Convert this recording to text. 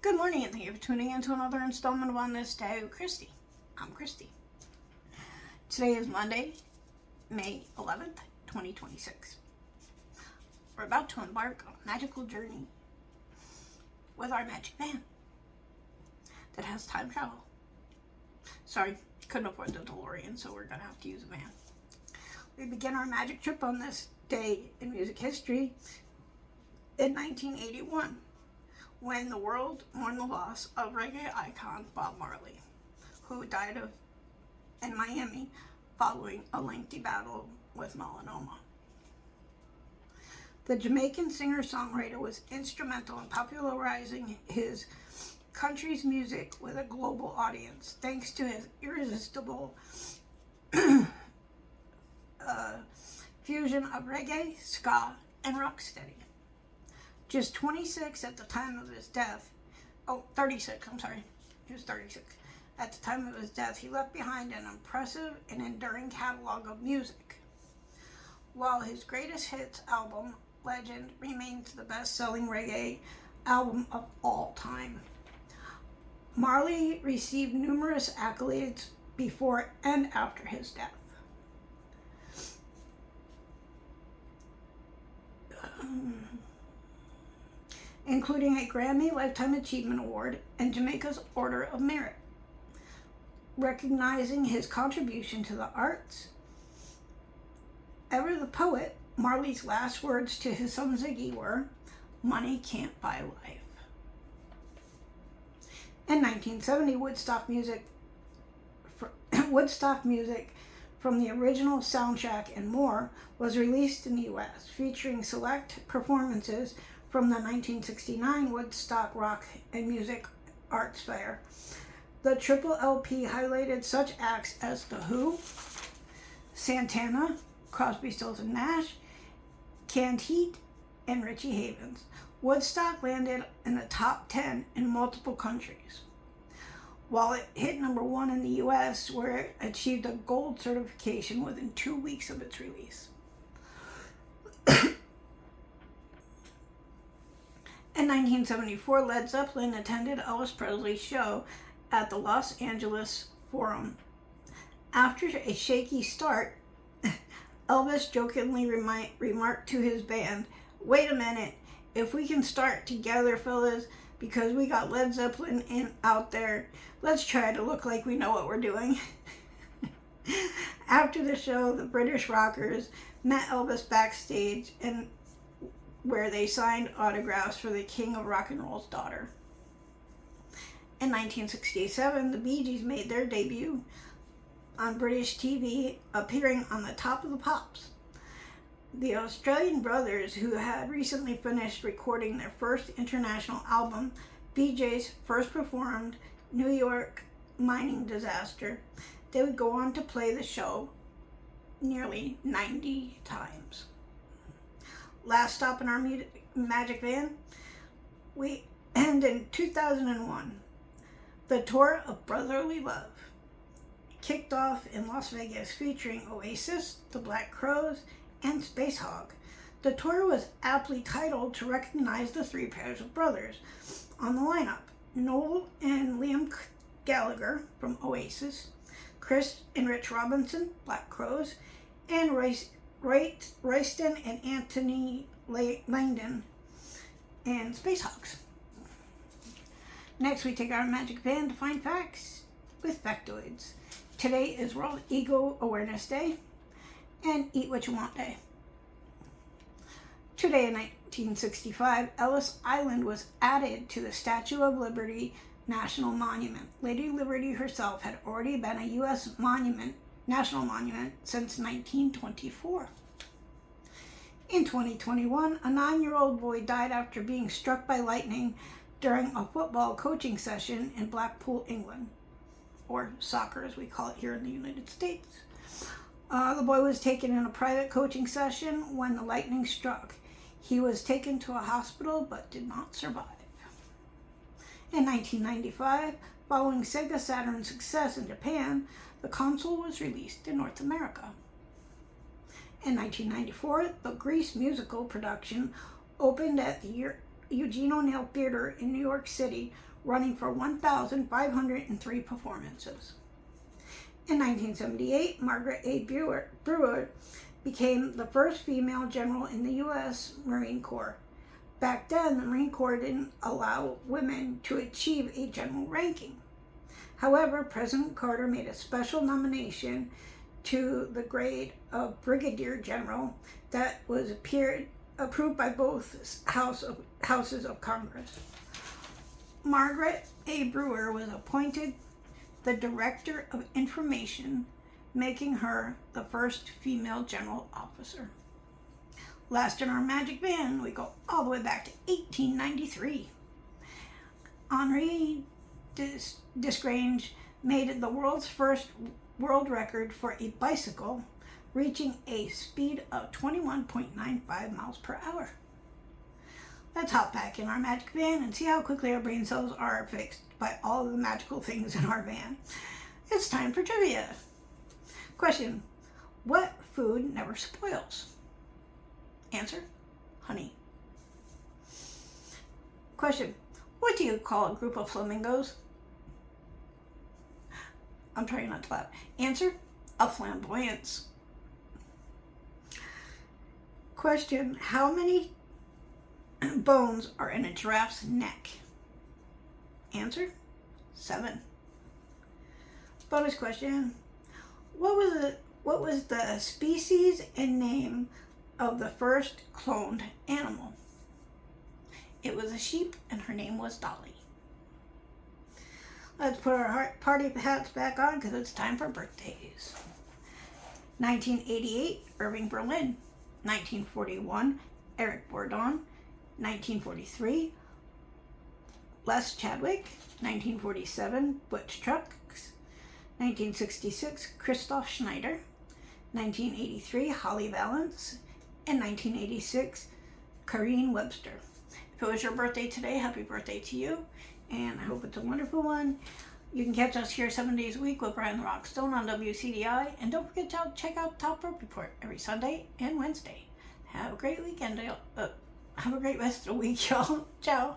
Good morning and thank you for tuning in to another installment of On This Day with Christy. I'm Christy. Today is Monday, May 11th, 2026. We're about to embark on a magical journey with our magic van that has time travel. Sorry, couldn't afford the DeLorean, so we're going to have to use a van. We begin our magic trip on this day in music history in 1981. When the world mourned the loss of reggae icon Bob Marley, who died in Miami following a lengthy battle with melanoma. The Jamaican singer-songwriter was instrumental in popularizing his country's music with a global audience, thanks to his irresistible fusion of reggae, ska, and rocksteady. Just 26 at the time of his death. 36, I'm sorry. He was 36. At the time of his death, he left behind an impressive and enduring catalog of music. While his greatest hits album, Legend, remains the best-selling reggae album of all time. Marley received numerous accolades before and after his death. Including a Grammy Lifetime Achievement Award and Jamaica's Order of Merit, recognizing his contribution to the arts. Ever the poet, Marley's last words to his son Ziggy were, "Money can't buy life." In 1970, Woodstock music from the original soundtrack and more was released in the U.S., featuring select performances from the 1969 Woodstock Rock and Music Arts Fair. The triple LP highlighted such acts as The Who, Santana, Crosby, Stills and Nash, Canned Heat, and Richie Havens. Woodstock landed in the top 10 in multiple countries, while it hit number 1 in the US, where it achieved a gold certification within 2 weeks of its release. In 1974, Led Zeppelin attended Elvis Presley's show at the Los Angeles Forum. After a shaky start, Elvis jokingly remarked to his band, "Wait a minute, if we can start together, fellas, because we got Led Zeppelin out there, let's try to look like we know what we're doing." After the show, the British rockers met Elvis backstage and where they signed autographs for the King of Rock and Roll's daughter. In 1967, the Bee Gees made their debut on British TV, appearing on the Top of the Pops. The Australian brothers, who had recently finished recording their first international album, Bee Gees first performed New York mining disaster. They would go on to play the show nearly 90 times. Last stop in our magic van, we end in 2001. The tour of Brotherly Love kicked off in Las Vegas, featuring Oasis, the Black Crowes, and Space Hog. The tour was aptly titled to recognize the three pairs of brothers on the lineup: Noel and Liam Gallagher from Oasis, Chris and Rich Robinson, Black Crowes, and Royston and Anthony Langdon and Space Hogs. Next, we take our magic van to find facts with factoids. Today is World Ego Awareness Day and Eat What You Want Day. Today in 1965, Ellis Island was added to the Statue of Liberty National Monument. Lady Liberty herself had already been a U.S. national monument since 1924. In 2021, a 9-year-old boy died after being struck by lightning during a football coaching session in Blackpool, England, or soccer as we call it here in the United States. The boy was taken in a private coaching session when the lightning struck. He was taken to a hospital but did not survive. In 1995, following Sega Saturn's success in Japan, the console was released in North America. In 1994, the Grease musical production opened at the Eugene O'Neill Theater in New York City, running for 1,503 performances. In 1978, Margaret A. Brewer became the first female general in the U.S. Marine Corps. Back then, the Marine Corps didn't allow women to achieve a general ranking. However, President Carter made a special nomination to the grade of Brigadier General that was approved by both houses of Congress. Margaret A. Brewer was appointed the Director of Information, making her the first female general officer. Last in our magic band, we go all the way back to 1893. Henri Desgrange made the world's first world record for a bicycle, reaching a speed of 21.95 miles per hour. Let's hop back in our magic van and see how quickly our brain cells are fixed by all of the magical things in our van. It's time for trivia. Question: what food never spoils? Answer: honey. Question: what do you call a group of flamingos? I'm trying not to laugh. Answer: a flamboyance. Question: how many bones are in a giraffe's neck? Answer: 7. Bonus question: what was the species and name of the first cloned animal? It was a sheep, and her name was Dolly. Let's put our party hats back on because it's time for birthdays. 1988, Irving Berlin. 1941, Eric Bourdon. 1943, Les Chadwick. 1947, Butch Trucks. 1966, Christoph Schneider. 1983, Holly Valance. And 1986, Kareen Webster. If it was your birthday today, happy birthday to you, and I hope it's a wonderful one. You can catch us here 7 days a week with Brian the Rockstone on WCDI, and don't forget to check out Top Rope Report every Sunday and Wednesday. Have a great weekend. Have a great rest of the week, y'all. Ciao.